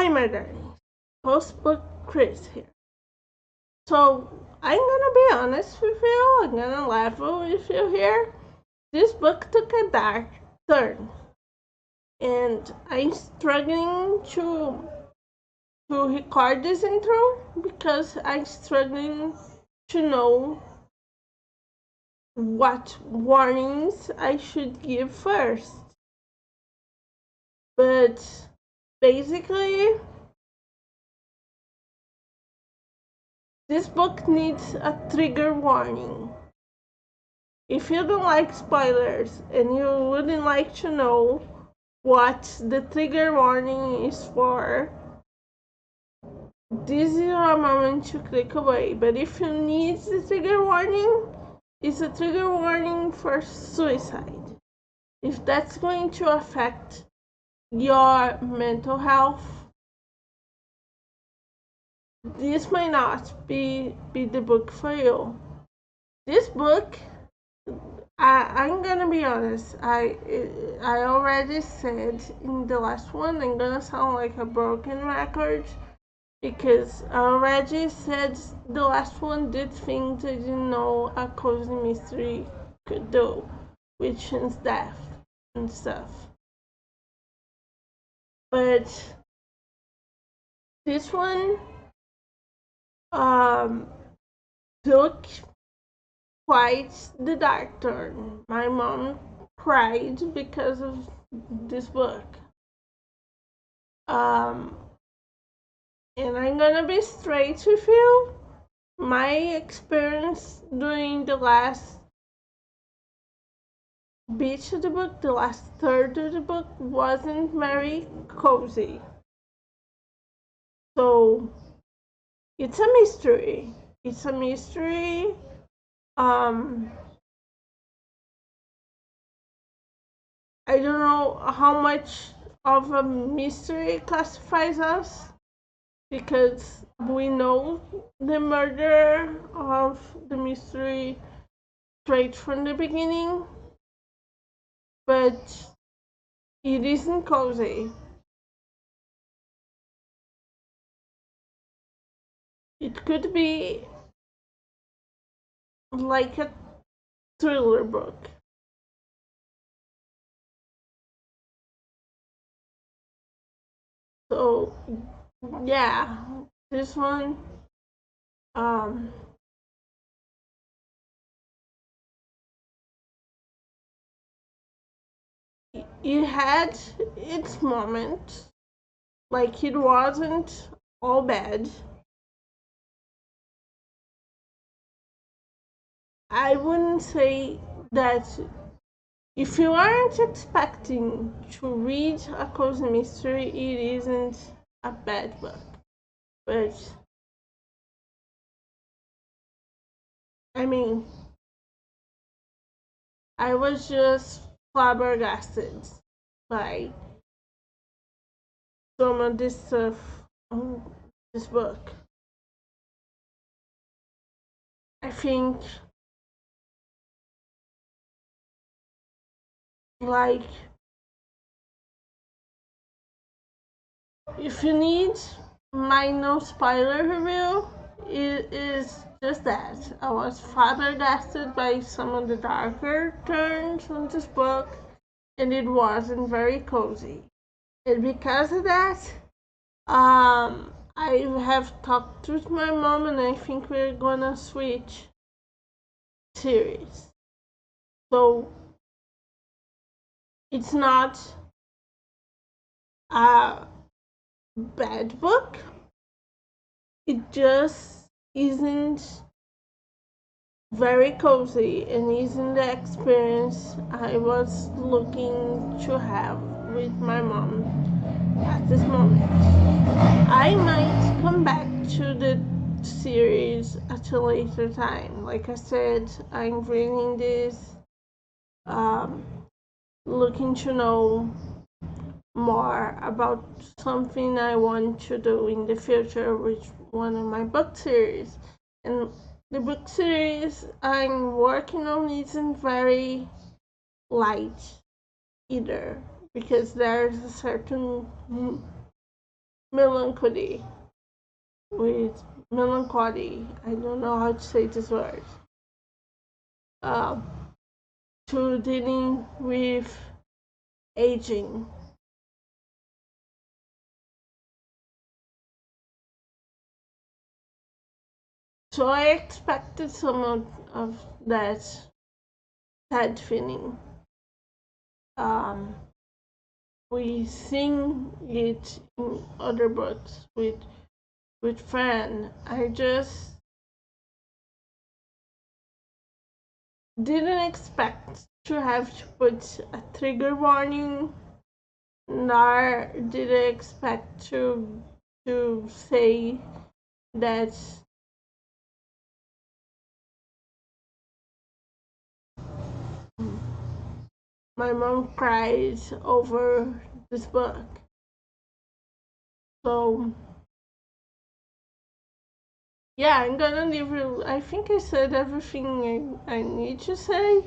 Hi, my darlings. Post book Chris here. So, I'm gonna be honest with you, I'm gonna level with you here. This book took a dark turn, and I'm struggling to record this intro because I'm struggling to know what warnings I should give first. But basically, this book needs a trigger warning. If you don't like spoilers and you wouldn't like to know what the trigger warning is for, this is your moment to click away. But if you need the trigger warning, it's a trigger warning for suicide. If that's going to affect your mental health, this might not be the book for you. This book, I'm gonna be honest. I already said in the last one, I'm gonna sound like a broken record because I already said the last one did things I didn't know a cozy mystery could do, which is death and stuff. But this one took quite the dark turn. My mom cried because of this book. And I'm gonna be straight with you. My experience during the last bit of the book, the last third of the book, wasn't very cozy. So it's a mystery. It's a mystery. I don't know how much of a mystery classifies us because we know the murder of the mystery straight from the beginning, but it isn't cozy. It could be like a thriller book. So yeah, this one um it had its moments, like it wasn't all bad. I wouldn't say that if you aren't expecting to read a cozy mystery, it isn't a bad book. But I mean, I was just flabbergasted by some of this stuff on this book. I think, like, if you need my no spoiler review, it is just that. I was flabbergasted by some of the darker turns on this book, and it wasn't very cozy. And because of that, I have talked with my mom, and I think we're gonna switch series. So it's not a bad book. It just isn't very cozy and isn't the experience I was looking to have with my mom at this moment. I might come back to the series at a later time. Like I said, I'm reading this, looking to know more about something I want to do in the future with one of my book series. And the book series I'm working on isn't very light either because there's a certain melancholy, with melancholy. I don't know how to say this word. Um, to dealing with aging. So I expected some of that sad feeling. Um, we sing it in other books with friends. I just didn't expect to have to put a trigger warning, nor did I expect to say that my mom cries over this book. So yeah, I'm gonna leave you. I think I said everything I need to say.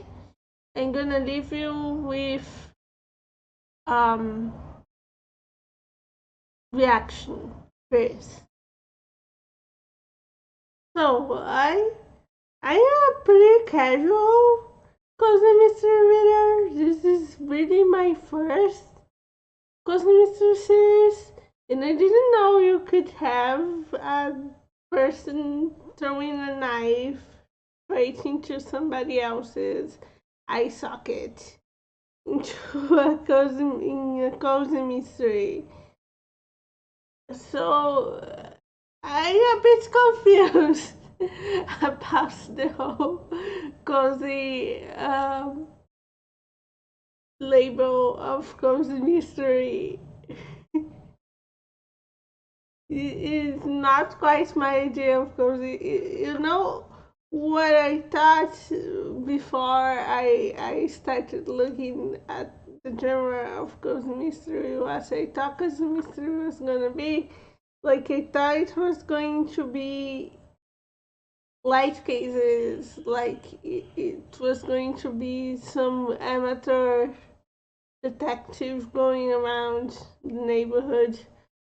I'm gonna leave you with um reaction first. So I am pretty casual Cousin Mr. Ritter. This is really my first Cousin Mr. series, and I didn't know you could have a person throwing a knife right into somebody else's eye socket into a cozy mystery. So I'm a bit confused about the whole cozy label of cozy mystery. It's not quite my idea of cozy. You know what I thought before I started looking at the genre of cozy mystery was I thought cozy mystery was gonna be like I thought it was going to be light cases, like it was going to be some amateur detective going around the neighborhood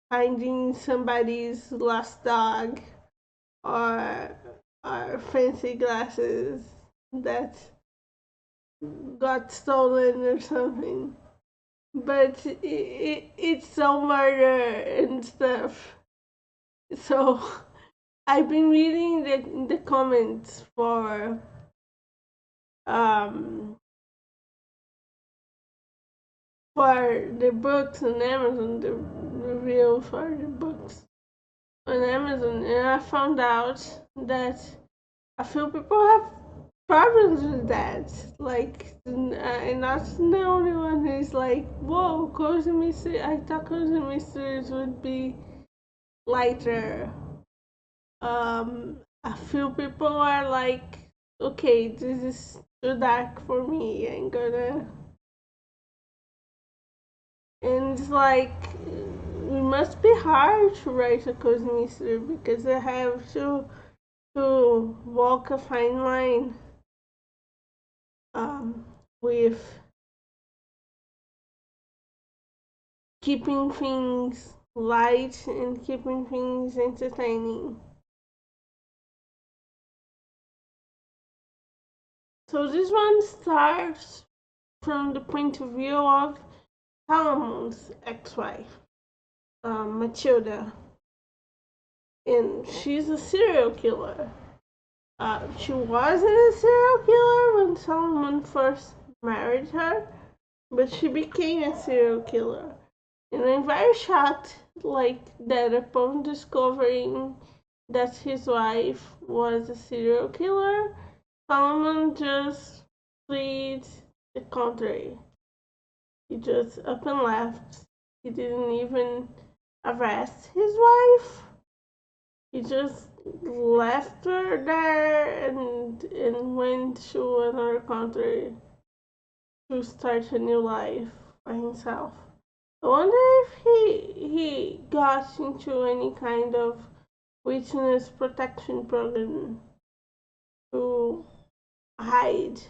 finding somebody's lost dog or fancy glasses that got stolen or something. But it's so murder and stuff. So I've been reading the comments um for the books on Amazon, the review for the books on Amazon, and I found out that a few people have problems with that. Like, and not the only one who's like, whoa, cozy mystery. I thought cozy mysteries would be lighter. A few people are like, okay, this is too dark for me. I'm gonna. And it's like, it must be hard to write a cozy mystery because I have to walk a fine line um, with keeping things light and keeping things entertaining. So this one starts from the point of view of Salomon's ex-wife, Matilda, and she's a serial killer. She wasn't a serial killer when Solomon first married her, but she became a serial killer. And I'm very shocked, like that upon discovering that his wife was a serial killer, Solomon just fled the country. He just up and left. He didn't even arrest his wife. He just left her there and went to another country to start a new life for himself. I wonder if he got into any kind of witness protection program to hide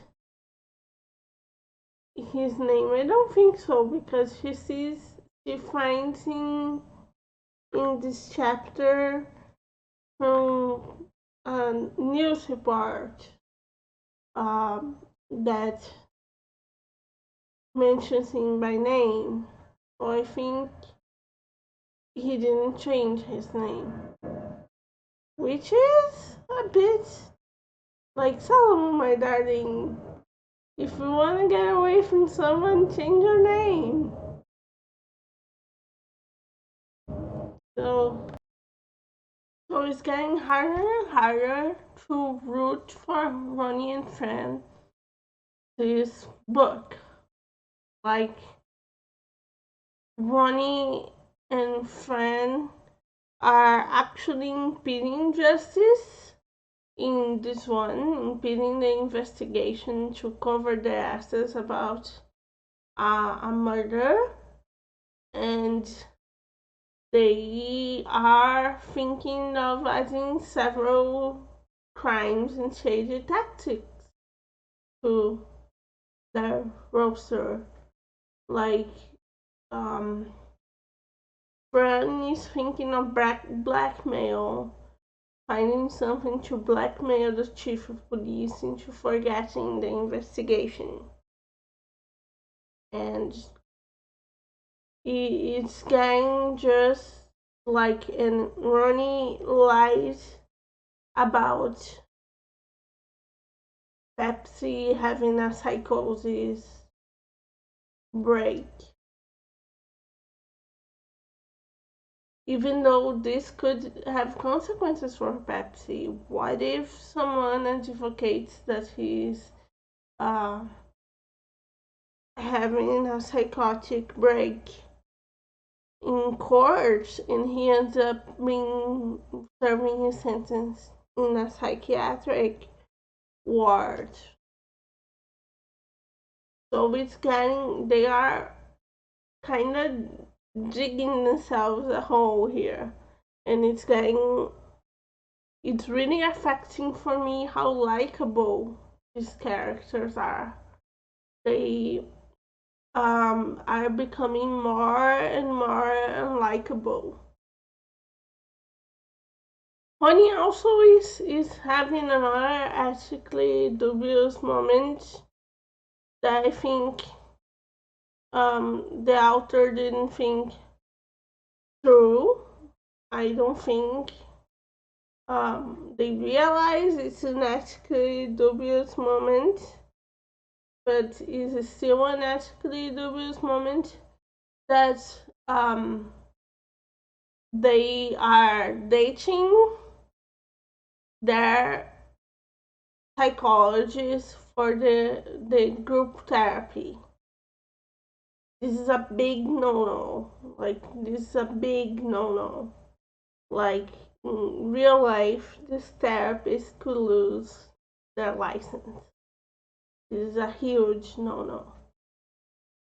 his name. I don't think so because she finds him in this chapter from a news report that mentions him by name. So I think he didn't change his name, which is a bit like Solomon, my darling. If you want to get away from someone, change your name. So it's getting harder and harder to root for Ronnie and Fran this book. Like, Ronnie and Fran are actually impeding justice in this one, impeding the investigation to cover the assets about a murder, and they are thinking of adding several crimes and shady tactics to their roster. Like, Fran is thinking of blackmail, finding something to blackmail the chief of police into forgetting the investigation. And it's getting just like, and Ronnie lies about Pepsi having a psychosis break. Even though this could have consequences for Pepsi, what if someone advocates that he's having a psychotic break in court and he ends up serving his sentence in a psychiatric ward? So they are kind of digging themselves a hole here, and it's really affecting for me how likable these characters are. They are becoming more and more unlikable. Honey also is having another ethically dubious moment that I think the author didn't think through. I don't think they realize it's an ethically dubious moment, but it's still an ethically dubious moment that they are dating their psychologist for the group therapy. This is a big no-no. Like, this is a big no-no. Like, in real life, this therapist could lose their license. This is a huge no-no.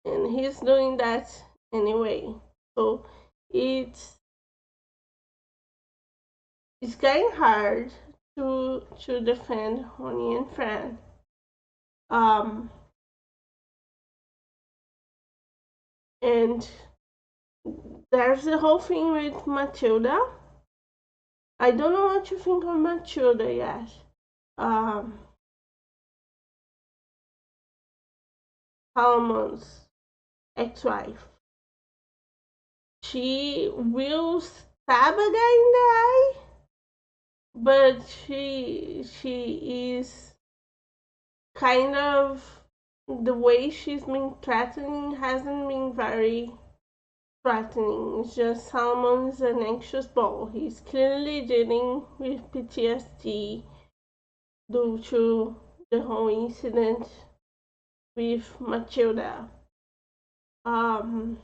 And he's doing that anyway. So it's getting hard to defend Honey and Fran. And there's the whole thing with Matilda. I don't know what you think of Matilda yet. Salomon's ex-wife. She will stab a guy in the eye, but she is kind of, the way she's been threatening hasn't been very threatening. It's just Salomon's an anxious ball. He's clearly dealing with PTSD due to the whole incident with Matilda. Poor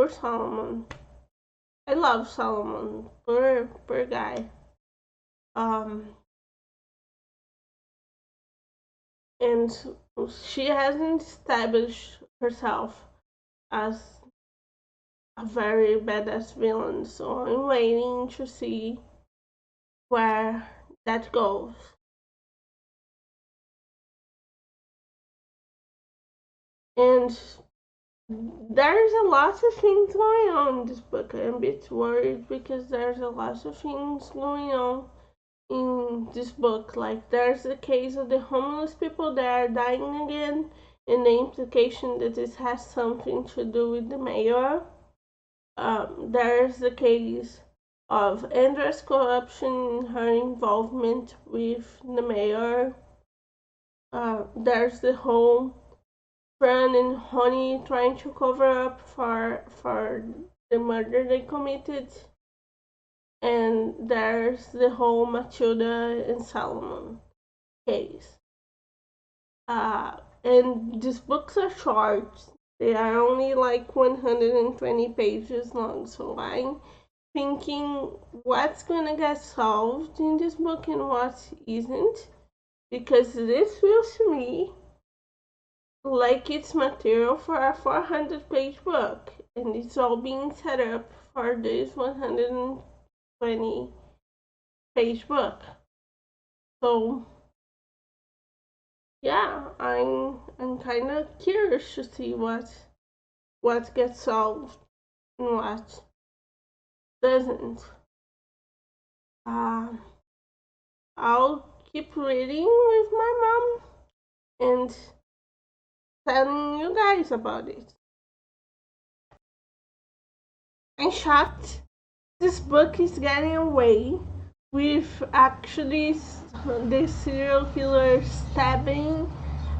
Solomon. I love Solomon. Poor guy. And she hasn't established herself as a very badass villain, so I'm waiting to see where that goes. And there's a lot of things going on in this book. I'm a bit worried because there's a lot of things going on in this book. Like there's the case of the homeless people that are dying again, and the implication that this has something to do with the mayor. There's the case of Andrea's corruption, her involvement with the mayor. There's the whole Fran and Honey trying to cover up for the murder they committed, and there's the whole Matilda and Solomon case. And these books are short. They are only like 120 pages long, so I'm thinking what's gonna get solved in this book and what isn't, because this feels to me like it's material for a 400-page book, and it's all being set up for this 120-page book. So yeah, I'm kind of curious to see what gets solved and what doesn't. Uh, I'll keep reading with my mom and telling you guys about it. I'm shocked this book is getting away with actually the serial killer stabbing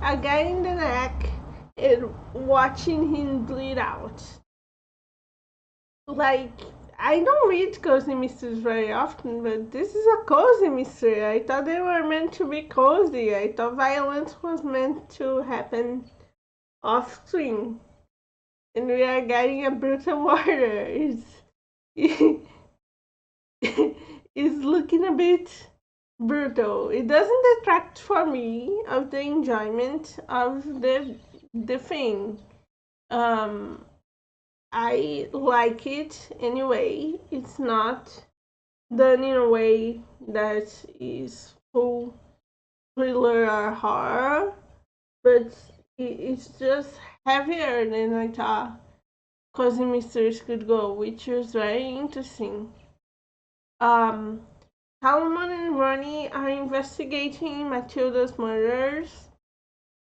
a guy in the neck and watching him bleed out. Like, I don't read cozy mysteries very often, but this is a cozy mystery. I thought they were meant to be cozy. I thought violence was meant to happen off screen. And we are getting a brutal murder. Is looking a bit brutal. It doesn't detract for me of the enjoyment of the thing. Um, I like it anyway. It's not done in a way that is full thriller or horror, but it's just heavier than I thought Cozy Mysteries could go, which was very interesting. Um, Salomon and Ronnie are investigating Matilda's murders.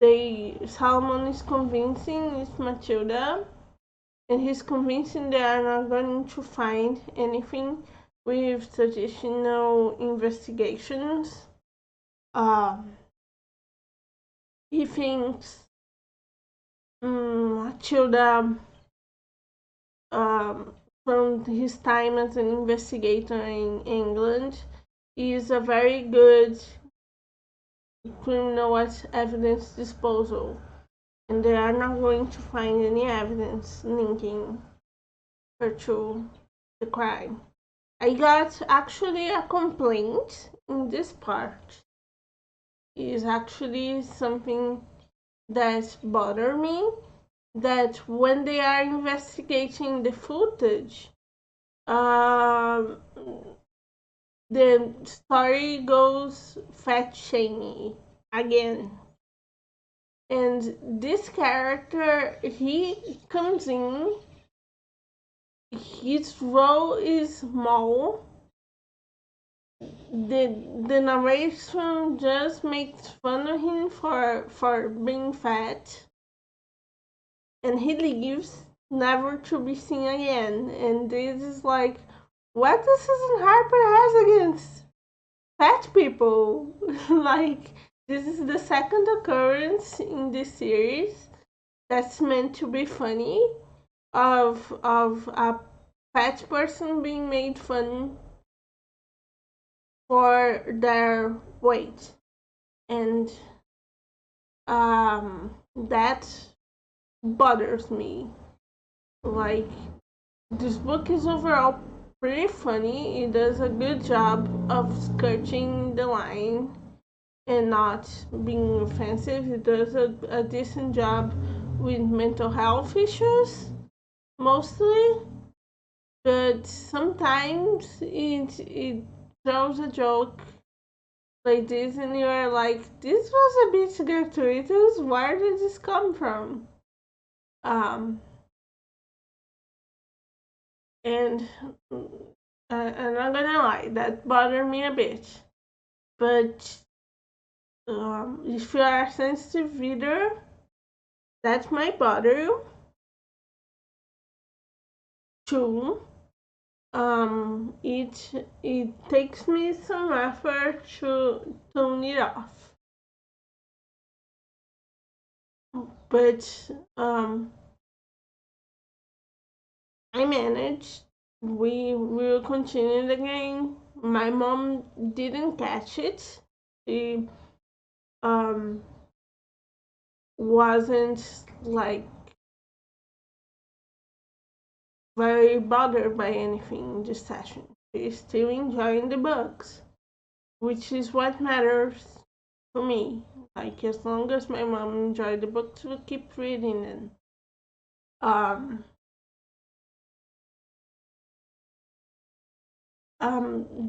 Salomon is convincing it's Matilda, and he's convincing they are not going to find anything with traditional investigations. He thinks Matilda, um, from his time as an investigator in England, is a very good criminal evidence disposal, and they are not going to find any evidence linking her to the crime. I got actually a complaint in this part. It is actually something that bothered me, that when they are investigating the footage, um, the story goes fat shamey again. And this character, he comes in, his role is small. The narration just makes fun of him for being fat, and he leaves never to be seen again. And this is like, what does Susan Harper has against fat people? Like, this is the second occurrence in this series that's meant to be funny, of a fat person being made fun for their weight, and that bothers me. Like, this book is overall pretty funny. It does a good job of skirting the line and not being offensive. It does a decent job with mental health issues, mostly, but sometimes it throws a joke like this, and you're like, this was a bit gratuitous. Where did this come from? Um, and I'm not gonna lie, that bothered me a bit. But if you are a sensitive reader, that might bother you too. It takes me some effort to tune it off, but I managed. We will continue the game. My mom didn't catch it. She um wasn't like very bothered by anything in this session. She's still enjoying the books, which is what matters to me. Like as long as my mom enjoyed the books, we'll keep reading them.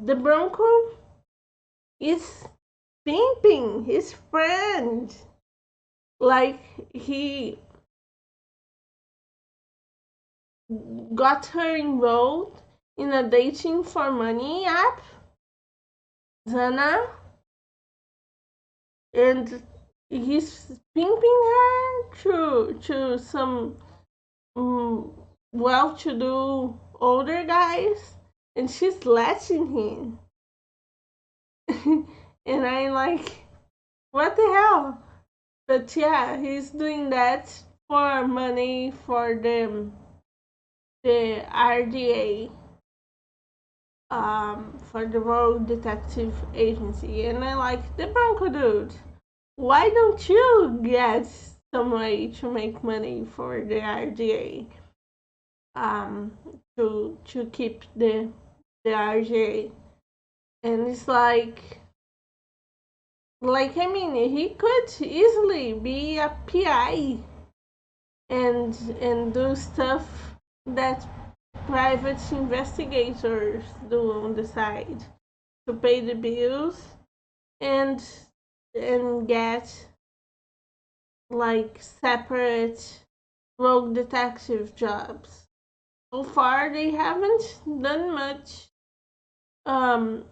The Bronco is pimping his friend. Like he got her enrolled in a dating for money app, Zana, and he's pimping her to some well-to-do older guys, and she's letting him. And I'm like, what the hell? But yeah, he's doing that for money for the RDA, for the Road Detective Agency, and I like the Bronco dude. Why don't you get some way to make money for the RDA? To keep the RDA, and it's like I mean, he could easily be a PI and do stuff that private investigators do on the side to pay the bills and get like separate rogue detective jobs. So far, they haven't done much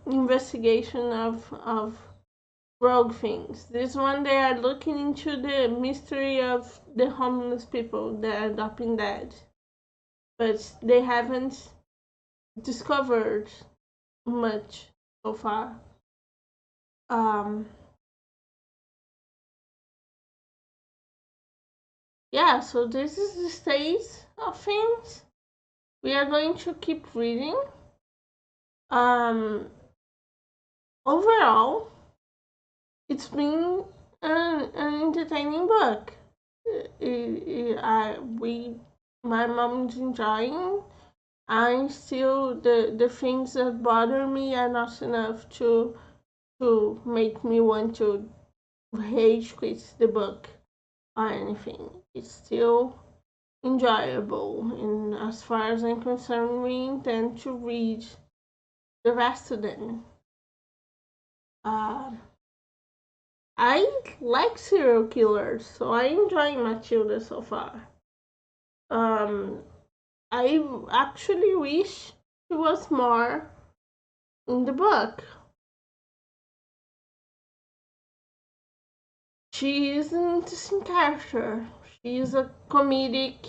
investigation of rogue things. This one, they are looking into the mystery of the homeless people that are adopting dead, but they haven't discovered much so far. Yeah, so this is the state of things. We are going to keep reading. Overall, it's been an entertaining book. My mom's enjoying. I'm still the things that bother me are not enough to make me want to rage quit the book or anything. It's still enjoyable, and as far as I'm concerned, we intend to read the rest of them. Uh, I like serial killers, so I enjoy Matilda so far. I actually wish she was more in the book. She is an interesting character. She is a comedic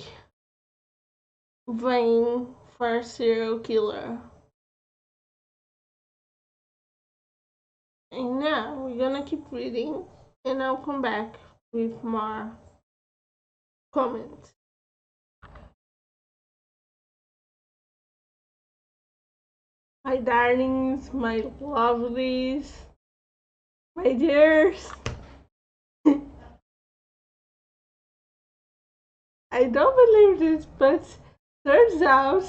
vein for a serial killer. And now we're gonna keep reading, and I'll come back with more comments. My darlings, my lovelies, my dears. I don't believe this, but turns out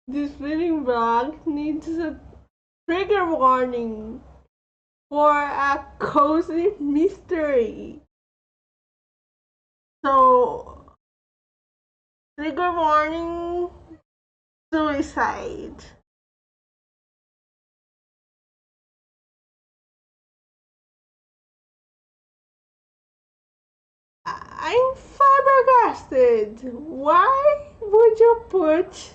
this reading vlog needs a trigger warning for a cozy mystery. So, trigger warning, suicide. I'm flabbergasted. Why would you put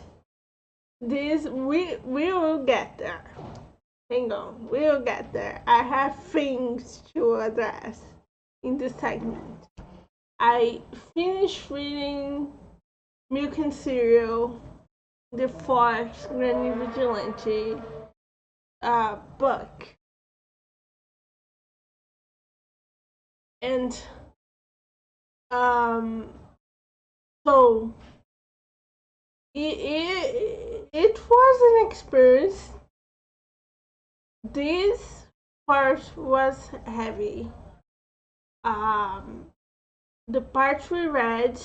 this we will get there. Hang on, we'll get there. I have things to address in this segment. I finished reading Milk and Cereal, the fourth Granny Vigilante book. And so it was an experience. This part was heavy. The part we read,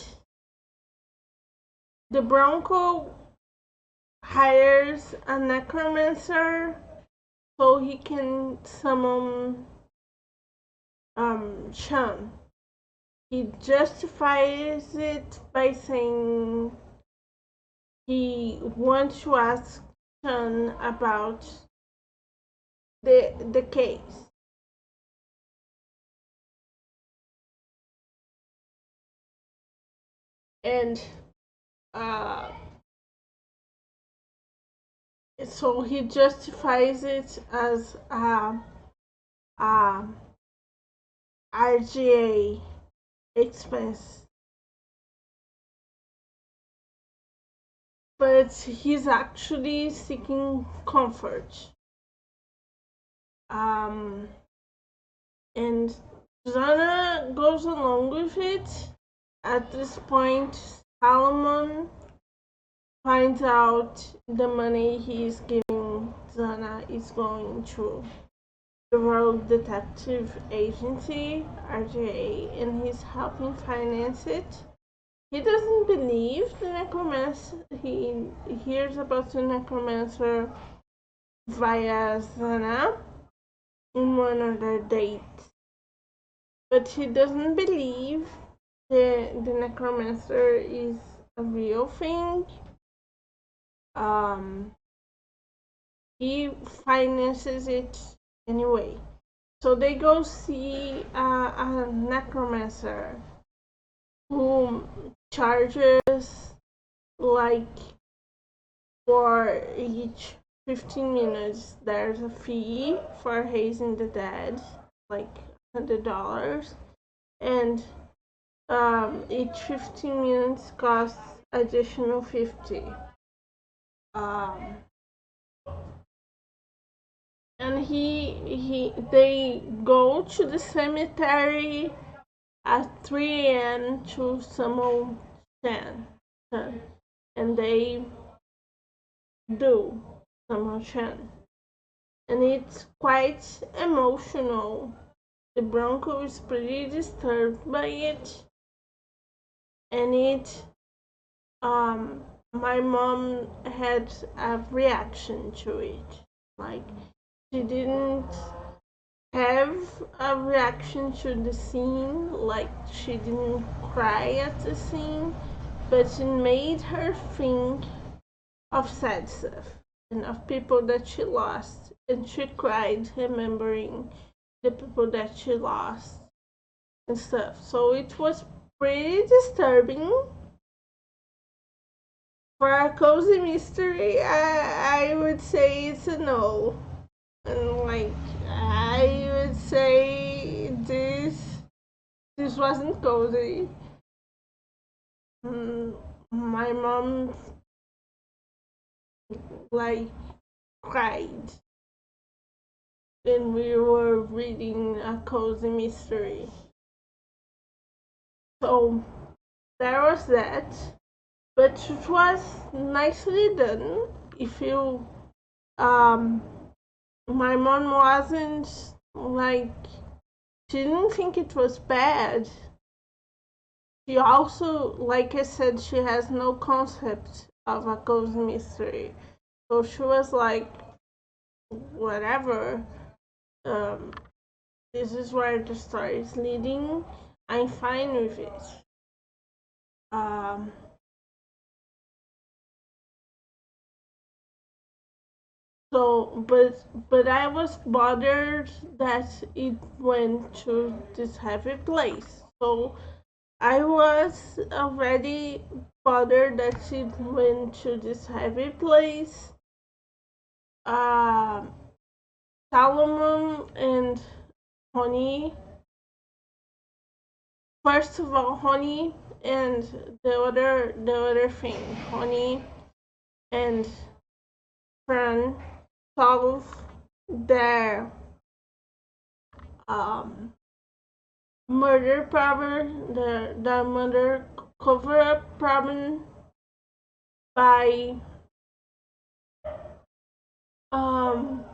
the Bronco hires a necromancer so he can summon Sean. He justifies it by saying he wants to ask Sean about the case. And so he justifies it as RGA expense, but he's actually seeking comfort. And Zana goes along with it. At this point, Salomon finds out the money he's giving Zana is going to the Rogue Detective Agency, RGA, and he's helping finance it. He doesn't believe the necromancer. He hears about the necromancer via Zana in one of their dates, but he doesn't believe the necromancer is a real thing. He finances it anyway. So they go see a necromancer who charges like for each 15 minutes there's a fee for raising the dead, like $100, and each 15 minutes costs additional 50. And they go to the cemetery at 3 a.m. to summon Shan, and they do summon Shan, and it's quite emotional. The Bronco is pretty disturbed by it, and my mom had a reaction to it. Like, she didn't have a reaction to the scene, like she didn't cry at the scene, but it made her think of sad stuff and of people that she lost, and she cried remembering the people that she lost and stuff. So it was pretty disturbing. For a cozy mystery, I would say it's a no. And like, I would say this wasn't cozy. My mom like cried when we were reading a cozy mystery. So there was that, but it was nicely done. If you my mom wasn't like, she didn't think it was bad. She also, like I said, she has no concept of a cozy mystery, so she was like, whatever, this is where the story is leading, I'm fine with it. So, but I was bothered that it went to this heavy place. So I was already bothered that she went to this heavy place. Um, Salomon and Honey. First of all, Honey and the other thing, Honey and Fran solve their um, murder problem, the murder cover up problem by um,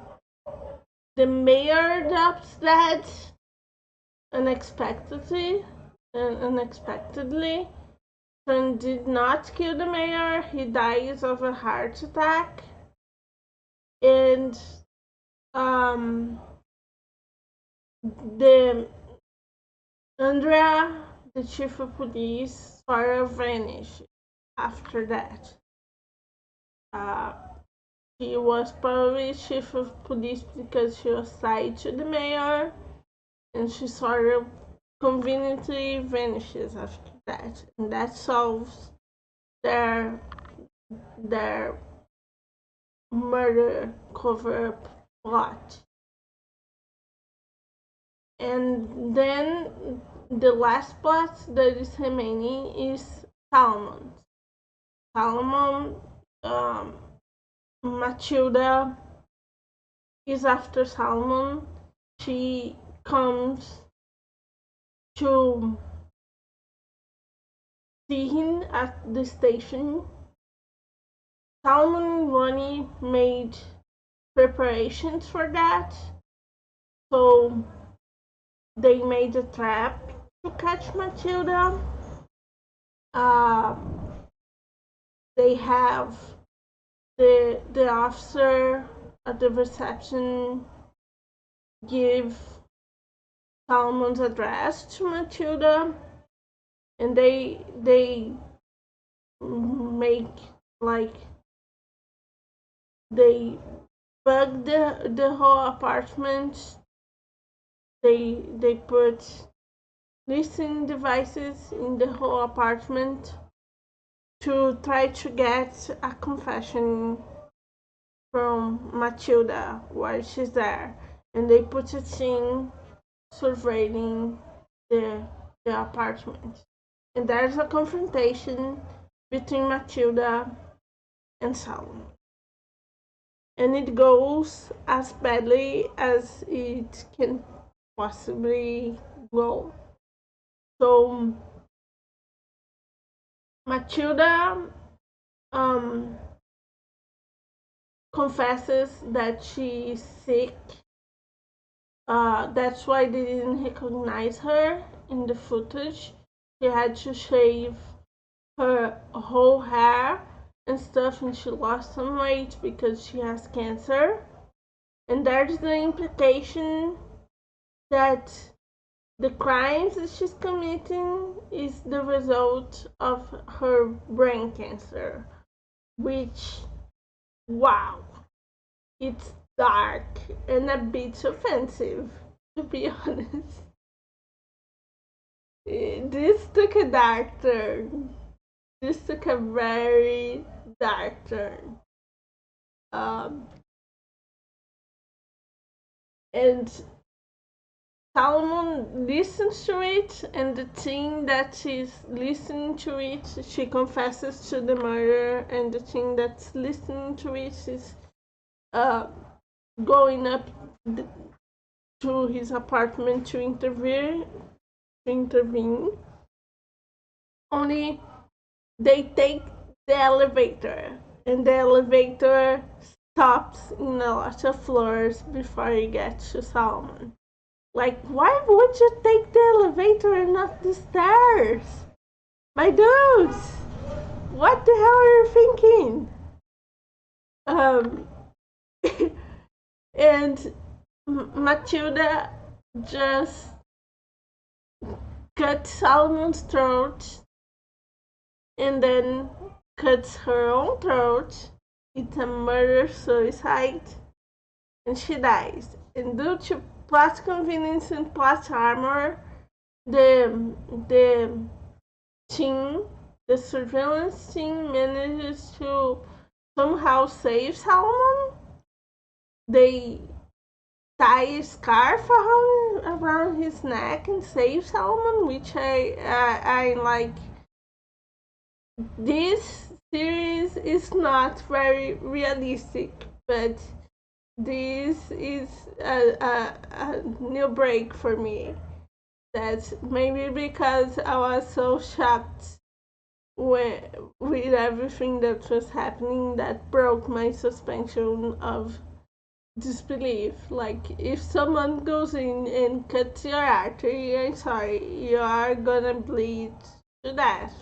the mayor adopts that unexpectedly. Fran did not kill the mayor. He dies of a heart attack, and um, the Andrea, the chief of police, sort of vanished after that. Uh, she was probably chief of police because she was tied to the mayor, and she sort of conveniently vanishes after that, and that solves their their murder cover-up plot. And then the last plot that is remaining is Salmon. Salmon, Matilda is after Salmon. She comes to see him at the station. Salmon and Ronnie made preparations for that, so they made a trap to catch Matilda. Uh, they have the officer at the reception give Salmon's address to Matilda, and they make like they bug the whole apartment. They put listening devices in the whole apartment to try to get a confession from Matilda while she's there, and they put a thing surveilling the the apartment. And there's a confrontation between Matilda and Salomon. And it goes as badly as it can possibly go. So Matilda um, confesses that she's sick. That's why they didn't recognize her in the footage. She had to shave her whole hair and stuff, and she lost some weight because she has cancer. And there's the implication that the crimes that she's committing is the result of her brain cancer, which, wow, it's dark and a bit offensive, to be honest. This took a dark turn. This took a very dark turn. Um, and Salomon listens to it, and the thing that she's listening to it, she confesses to the murder, and the thing that's listening to it is uh, going up to his apartment to intervene. Only they take the elevator, and the elevator stops in a lot of floors before you get to Salomon. Like, why would you take the elevator and not the stairs? My dudes, what the hell are you thinking? Um, and Matilda just cut Salomon's throat and then cuts her own throat. It's a murder suicide, and she dies. And due to plot convenience and plot armor, the team, the surveillance team, manages to somehow save Solomon. They tie a scarf around his neck and save Solomon, which I like. This series is not very realistic, but this is a new break for me. That's maybe because I was so shocked with, with everything that was happening that broke my suspension of disbelief. Like, if someone goes in and cuts your artery, I'm sorry, you are gonna bleed to death.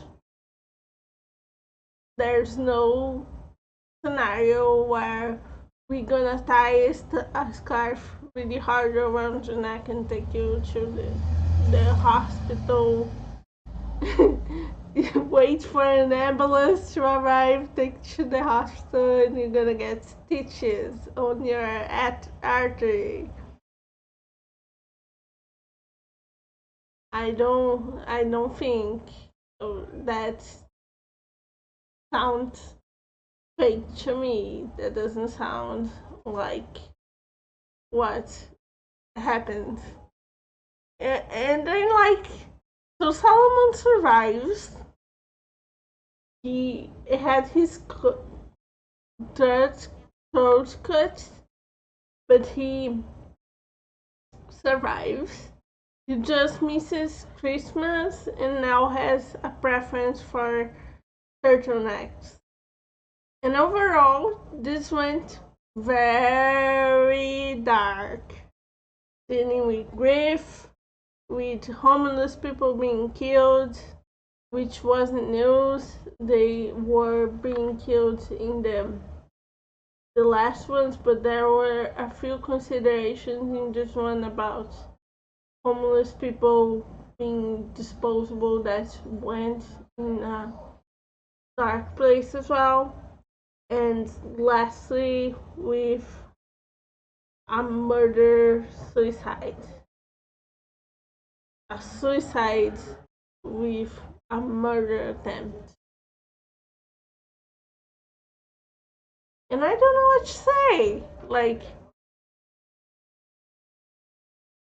There's no scenario where we're gonna tie a scarf really hard around your neck and take you to the hospital. Wait for an ambulance to arrive, take you to the hospital, and you're gonna get stitches on your artery. I don't think that sounds fake to me. That doesn't sound like what happened. And then, like, so Solomon survives. He had his throat cut, but he survives. He just misses Christmas and now has a preference for turtlenecks. And overall, this went very dark, dealing with grief, with homeless people being killed, which wasn't news. They were being killed in the last ones, but there were a few considerations in this one about homeless people being disposable that went in a dark place as well. And lastly, with a murder suicide. A suicide with a murder attempt. And I don't know what to say. Like,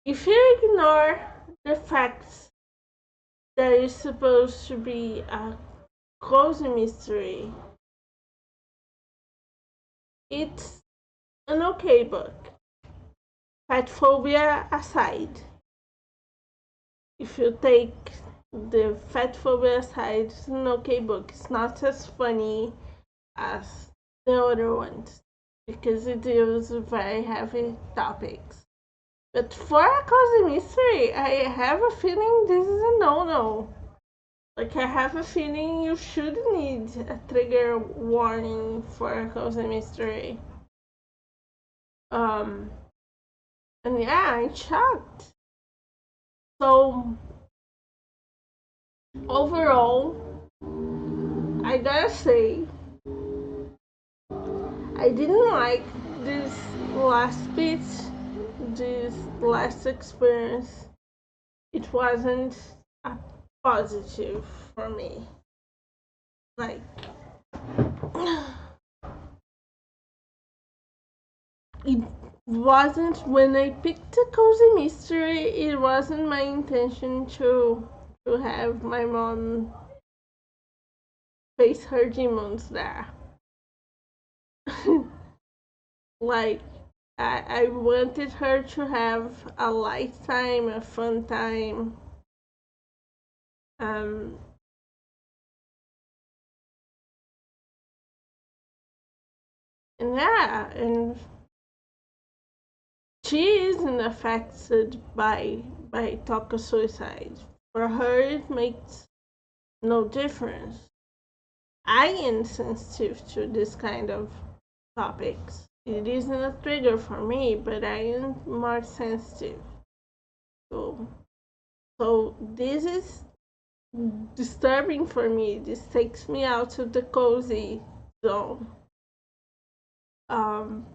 if you ignore the facts that is supposed to be a cozy mystery, it's an okay book. Fat phobia aside. If you take the fat phobia aside, it's an okay book. It's not as funny as the other ones because it deals with very heavy topics. But for a cozy mystery, I have a feeling this is a no-no. Like, I have a feeling you should need a trigger warning for a cozy mystery. And yeah, I'm shocked. So overall, I gotta say, I didn't like this last bit, this last experience. It wasn't a positive for me. Like, it wasn't when I picked a cozy mystery. It wasn't my intention to have my mom face her demons there. Like, I wanted her to have a light time, a fun time. Um, and yeah, and she isn't affected by talk of suicide. For her, it makes no difference. I am sensitive to this kind of topics. It isn't a trigger for me, but I am more sensitive. So, so this is disturbing for me. This takes me out of the cozy zone. Um,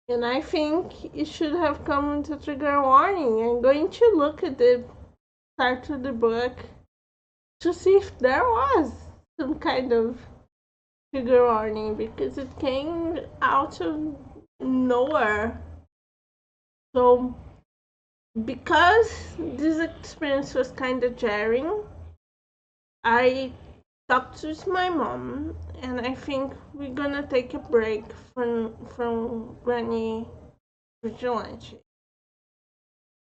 and I think it should have come with a trigger warning. I'm going to look at started the book to see if there was some kind of trigger warning because it came out of nowhere. So, because this experience was kind of jarring, I talked with my mom, and I think we're gonna take a break from Granny Vigilante,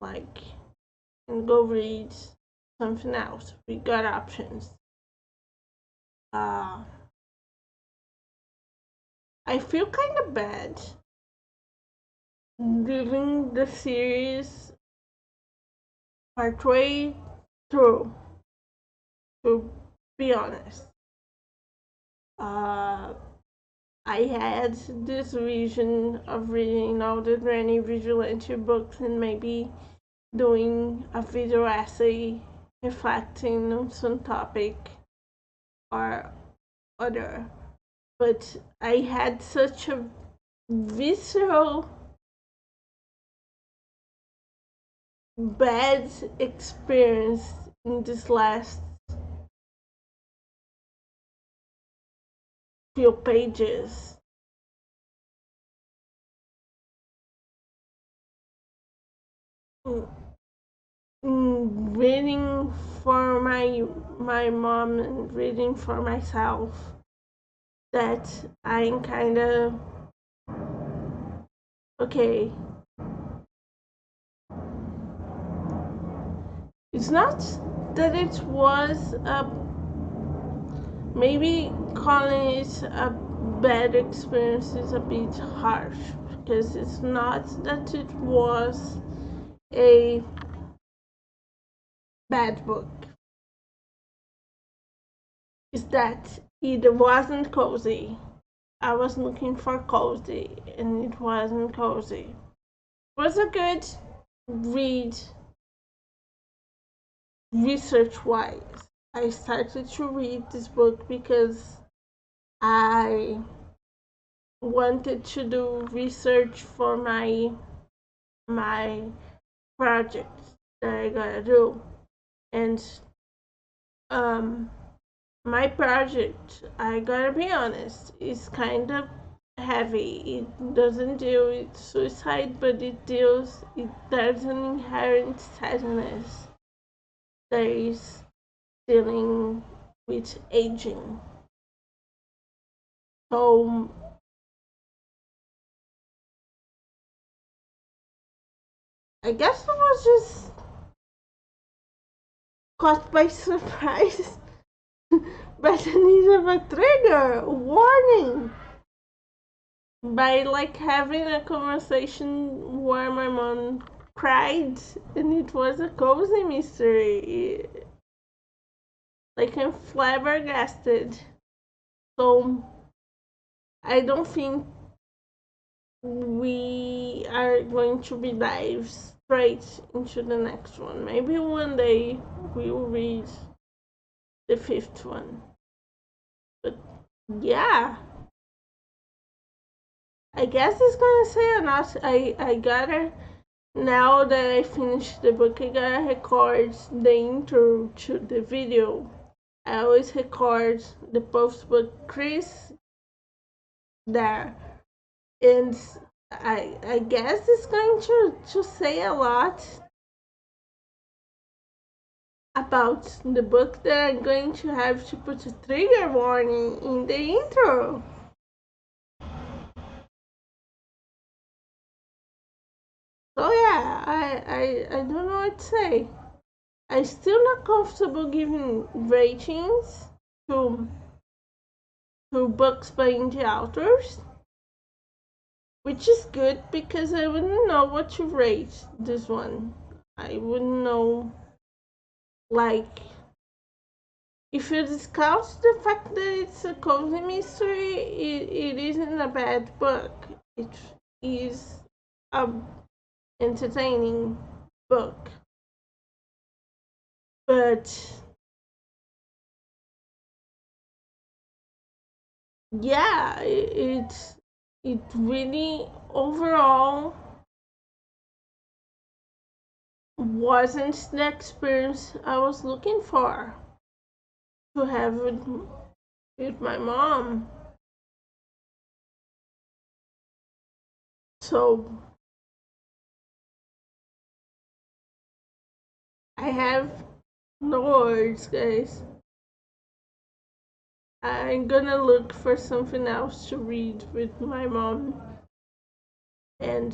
like, and go read something else. We got options. Uh, I feel kind of bad leaving the series partway through, to be honest. Uh, I had this vision of reading all the Granny Vigilante books and maybe doing a video essay reflecting on some topic or other. But I had such a visceral bad experience in this last few pages. Reading for my mom and reading for myself, that I'm kind of okay. It's not that it was a, maybe calling it a bad experience is a bit harsh, because it's not that it was a bad book. It's that it wasn't cozy. I was looking for cozy, and it wasn't cozy. It was a good read research wise. I started to read this book because I wanted to do research for my project that I gotta do. And um my project, I gotta be honest, is kind of heavy. It doesn't deal with suicide, but there's an inherent sadness that is dealing with aging. So I guess I was just caught by surprise by the need of a trigger warning, by like having a conversation where my mom cried and it was a cozy mystery. Like, I'm flabbergasted. So I don't think we are going to be dive straight into the next one. Maybe one day we'll read the fifth one. But yeah, I guess it's gonna say or not. I gotta, now that I finished the book, I gotta record the intro to the video. I always record the post book Chris there, and I guess it's going to say a lot about the book that I'm going to have to put a trigger warning in the intro. So yeah, I don't know what to say. I'm still not comfortable giving ratings to books by indie authors, which is good because I wouldn't know what to rate this one. I wouldn't know, like, if you discount the fact that it's a cozy mystery, it isn't a bad book. It is a entertaining book. But yeah, it really overall wasn't the experience I was looking for to have with my mom. So I have no words, guys. I'm gonna look for something else to read with my mom. And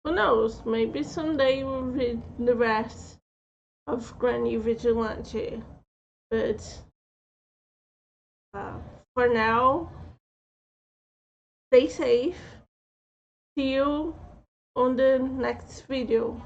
who knows, maybe someday we'll read the rest of Granny Vigilante. But for now, stay safe. See you on the next video.